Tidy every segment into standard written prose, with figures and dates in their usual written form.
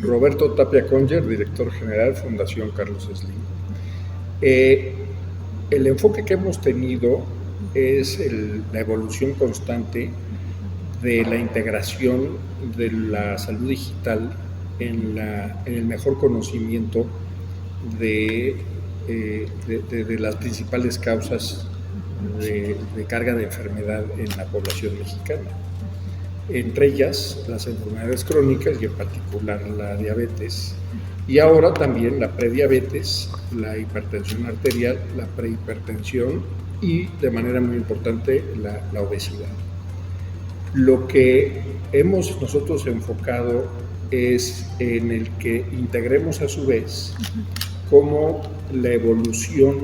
Roberto Tapia Conger, director general, Fundación Carlos Slim. El enfoque que hemos tenido es la evolución constante de la integración de la salud digital en el mejor conocimiento de las principales causas de carga de enfermedad en la población mexicana. Entre ellas las enfermedades crónicas y en particular la diabetes, y ahora también la prediabetes, la hipertensión arterial, la prehipertensión y, de manera muy importante, la obesidad. Lo que hemos nosotros enfocado es en el que integremos a su vez cómo la evolución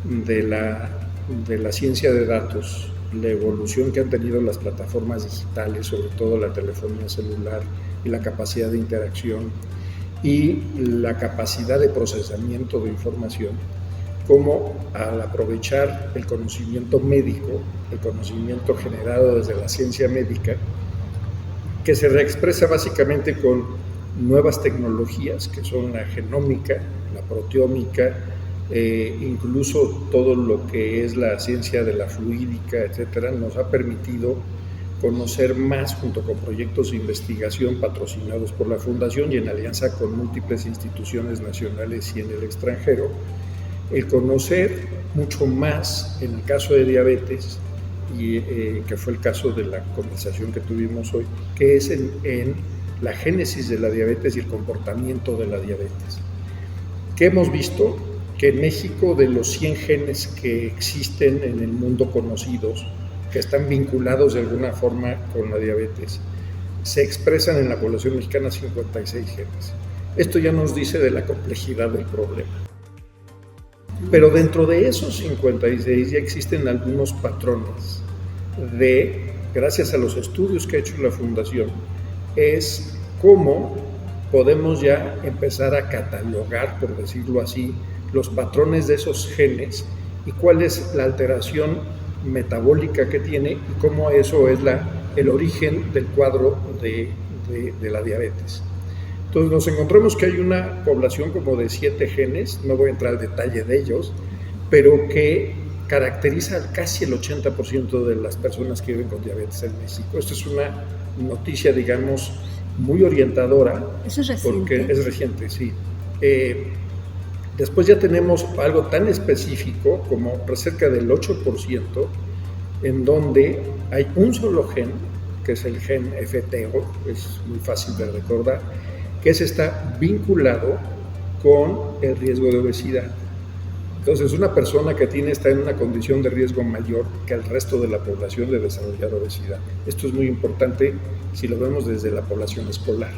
de la ciencia de datos, la evolución que han tenido las plataformas digitales, sobre todo la telefonía celular y la capacidad de interacción y la capacidad de procesamiento de información, como al aprovechar el conocimiento médico, el conocimiento generado desde la ciencia médica, que se reexpresa básicamente con nuevas tecnologías que son la genómica, la proteómica, incluso todo lo que es la ciencia de la fluídica, etcétera, nos ha permitido conocer más, junto con proyectos de investigación patrocinados por la Fundación y en alianza con múltiples instituciones nacionales y en el extranjero, el conocer mucho más en el caso de diabetes, y que fue el caso de la conversación que tuvimos hoy, que es en la génesis de la diabetes y el comportamiento de la diabetes. ¿Qué hemos visto? Que en México, de los 100 genes que existen en el mundo conocidos, que están vinculados de alguna forma con la diabetes, se expresan en la población mexicana 56 genes. Esto ya nos dice de la complejidad del problema. Pero dentro de esos 56 ya existen algunos patrones gracias a los estudios que ha hecho la Fundación, es cómo podemos ya empezar a catalogar, por decirlo así, los patrones de esos genes y cuál es la alteración metabólica que tiene y cómo eso es el origen del cuadro de la diabetes. Entonces nos encontramos que hay una población como de 7 genes, no voy a entrar al detalle de ellos, pero que caracteriza casi el 80% de las personas que viven con diabetes en México. Esto es una noticia, digamos, muy orientadora. ¿Eso es reciente? Porque es reciente, sí. Después ya tenemos algo tan específico como cerca del 8%, en donde hay un solo gen, que es el gen FTO, es muy fácil de recordar, que está vinculado con el riesgo de obesidad. Entonces, una persona que está en una condición de riesgo mayor que el resto de la población de desarrollar obesidad. Esto es muy importante si lo vemos desde la población escolar.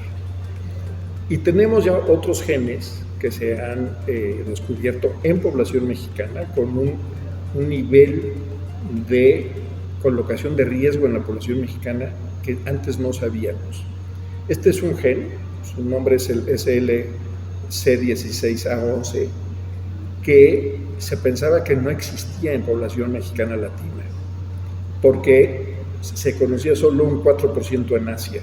Y tenemos ya otros genes que se han descubierto en población mexicana con un nivel de colocación de riesgo en la población mexicana que antes no sabíamos. Este es un gen, su nombre es el SLC16A11, que se pensaba que no existía en población mexicana latina, porque se conocía solo un 4% en Asia.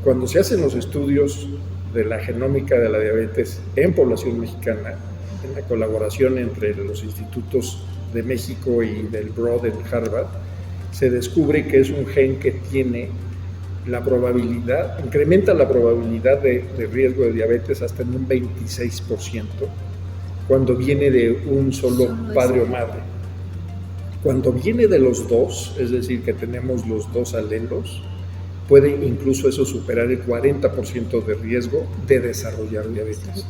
Cuando se hacen los estudios de la genómica de la diabetes en población mexicana, en la colaboración entre los institutos de México y del Broad en Harvard, se descubre que es un gen que tiene la probabilidad, incrementa la probabilidad de riesgo de diabetes hasta en un 26%, cuando viene de un solo padre o madre. Cuando viene de los dos, es decir, que tenemos los dos alelos, puede incluso eso superar el 40% de riesgo de desarrollar diabetes.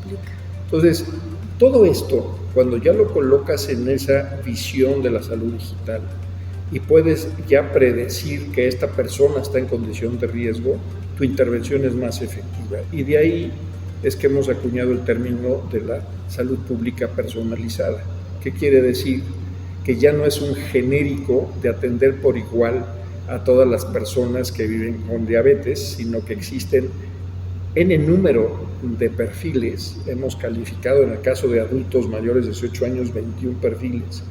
Entonces, todo esto, cuando ya lo colocas en esa visión de la salud digital y puedes ya predecir que esta persona está en condición de riesgo, tu intervención es más efectiva. Y de ahí es que hemos acuñado el término de la salud pública personalizada. ¿Qué quiere decir? Que ya no es un genérico de atender por igual a todas las personas que viven con diabetes, sino que existen N número de perfiles. Hemos calificado en el caso de adultos mayores de 18 años 21 perfiles.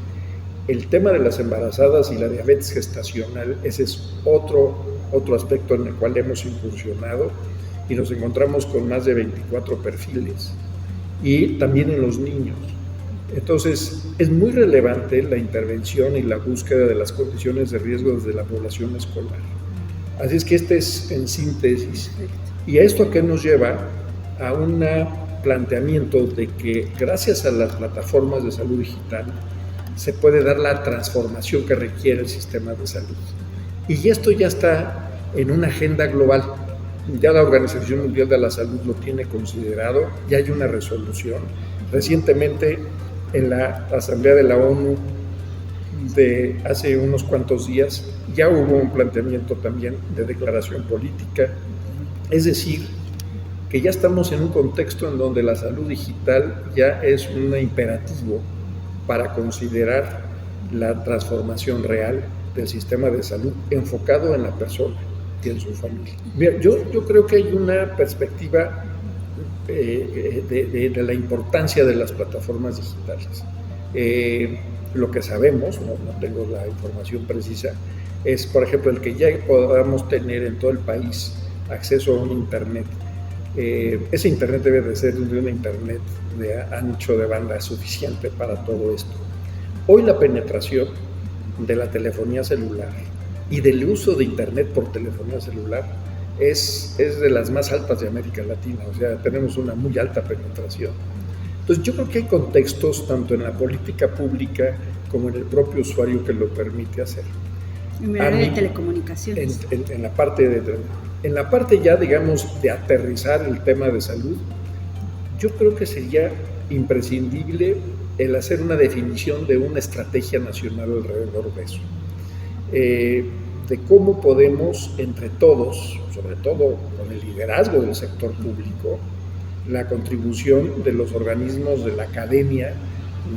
El tema de las embarazadas y la diabetes gestacional, ese es otro aspecto en el cual hemos incursionado y nos encontramos con más de 24 perfiles, y también en los niños. Entonces, es muy relevante la intervención y la búsqueda de las condiciones de riesgo desde la población escolar. Así es que este es en síntesis. ¿Y a esto a qué nos lleva? A un planteamiento de que gracias a las plataformas de salud digital se puede dar la transformación que requiere el sistema de salud. Y esto ya está en una agenda global. Ya la Organización Mundial de la Salud lo tiene considerado, ya hay una resolución. Recientemente, en la Asamblea de la ONU de hace unos cuantos días, ya hubo un planteamiento también de declaración política. Es decir, que ya estamos en un contexto en donde la salud digital ya es un imperativo para considerar la transformación real del sistema de salud enfocado en la persona y en su familia. Mira, yo creo que hay una perspectiva de la importancia de las plataformas digitales. Lo que sabemos, no tengo la información precisa, es, por ejemplo, el que ya podamos tener en todo el país acceso a un internet. Ese internet debe de ser un internet de ancho de banda suficiente para todo esto. Hoy la penetración de la telefonía celular y del uso de internet por telefonía celular es de las más altas de América Latina, o sea, tenemos una muy alta penetración. Entonces yo creo que hay contextos tanto en la política pública como en el propio usuario que lo permite hacer. En el área de telecomunicaciones. En la parte ya, digamos, de aterrizar el tema de salud, yo creo que sería imprescindible el hacer una definición de una estrategia nacional alrededor de eso. De cómo podemos, entre todos, sobre todo con el liderazgo del sector público, la contribución de los organismos de la academia,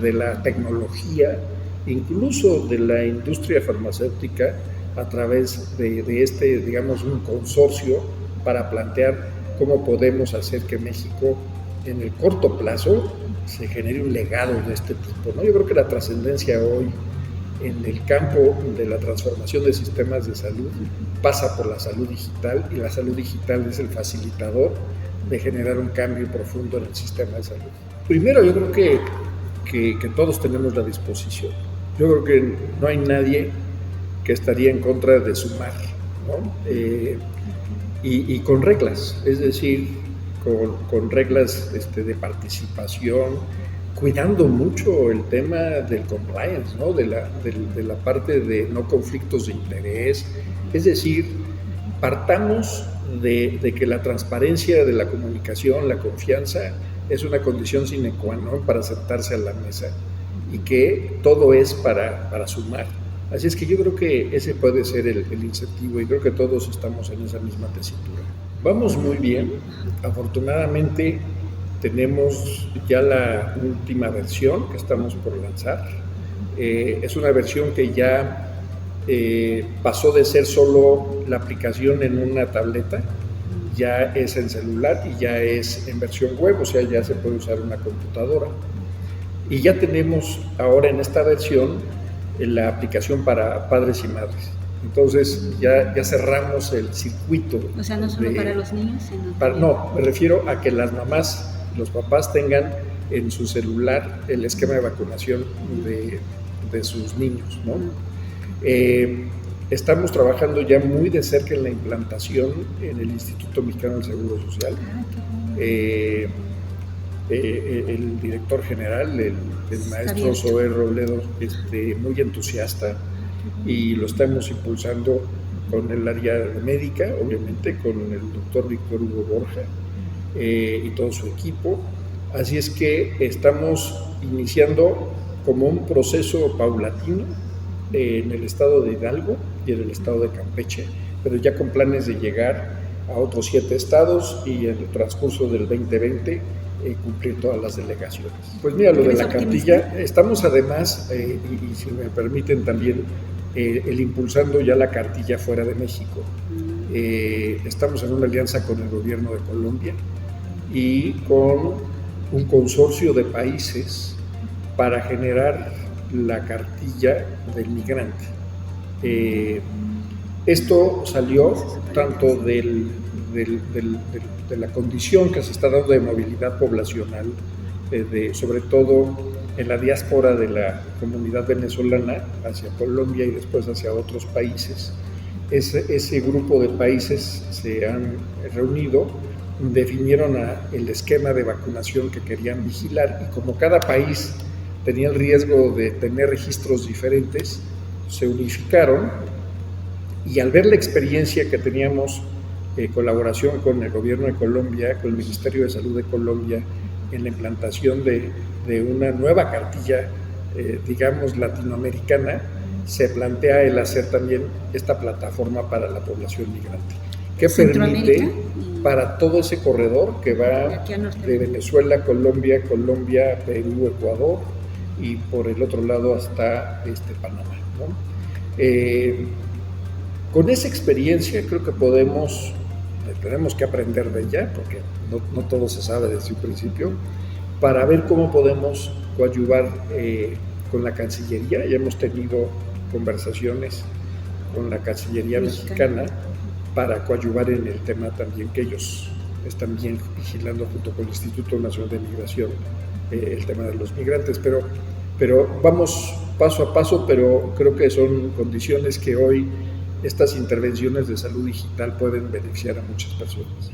de la tecnología, incluso de la industria farmacéutica, a través de este, digamos, un consorcio para plantear cómo podemos hacer que México, en el corto plazo, se genere un legado de este tipo, ¿no? Yo creo que la trascendencia hoy en el campo de la transformación de sistemas de salud pasa por la salud digital, y la salud digital es el facilitador de generar un cambio profundo en el sistema de salud. Primero, yo creo que todos tenemos la disposición. Yo creo que no hay nadie que estaría en contra de sumar, ¿no? Y con reglas, es decir, con reglas de participación, cuidando mucho el tema del compliance, ¿no? de la parte de no conflictos de interés. Es decir, partamos de que la transparencia de la comunicación, la confianza, es una condición sine qua non para sentarse a la mesa, y que todo es para sumar. Así es que yo creo que ese puede ser el incentivo, y creo que todos estamos en esa misma tesitura. Vamos muy bien. Afortunadamente tenemos ya la última versión que estamos por lanzar. Es una versión que ya pasó de ser solo la aplicación en una tableta, ya es en celular y ya es en versión web, o sea, ya se puede usar una computadora. Y ya tenemos ahora en esta versión la aplicación para padres y madres. Entonces ya cerramos el circuito. O sea, no solo para los niños, sino no, me refiero a que las mamás, los papás tengan en su celular el esquema de vacunación de sus niños, ¿no? Estamos trabajando ya muy de cerca en la implantación en el Instituto Mexicano del Seguro Social. El director general, el maestro Zoé Robledo, muy entusiasta, y lo estamos impulsando con el área médica, obviamente, con el doctor Víctor Hugo Borja y todo su equipo. Así es que estamos iniciando como un proceso paulatino en el estado de Hidalgo y en el estado de Campeche, pero ya con planes de llegar a otros 7 estados y en el transcurso del 2020 cumplir todas las delegaciones. Pues mira, lo de la cartilla, estamos además, y si me permiten también, el impulsando ya la cartilla fuera de México. Estamos en una alianza con el gobierno de Colombia y con un consorcio de países para generar la cartilla del migrante. Esto salió tanto del de la condición que se está dando de movilidad poblacional, sobre todo en la diáspora de la comunidad venezolana hacia Colombia y después hacia otros países. Ese grupo de países se han reunido, definieron el esquema de vacunación que querían vigilar, y como cada país tenía el riesgo de tener registros diferentes, se unificaron, y al ver la experiencia que teníamos, colaboración con el gobierno de Colombia, con el Ministerio de Salud de Colombia, en la implantación de una nueva cartilla, digamos, latinoamericana, se plantea el hacer también esta plataforma para la población migrante, que permite para todo ese corredor que va de Venezuela, Colombia, Perú, Ecuador, y por el otro lado hasta Panamá, ¿no? Con esa experiencia creo que tenemos que aprender de ella, porque no todo se sabe desde un principio, para ver cómo podemos coadyuvar con la Cancillería. Ya hemos tenido conversaciones con la Cancillería mexicana para coadyuvar en el tema también, que ellos están bien vigilando junto con el Instituto Nacional de Migración el tema de los migrantes, pero vamos paso a paso, pero creo que son condiciones que hoy estas intervenciones de salud digital pueden beneficiar a muchas personas.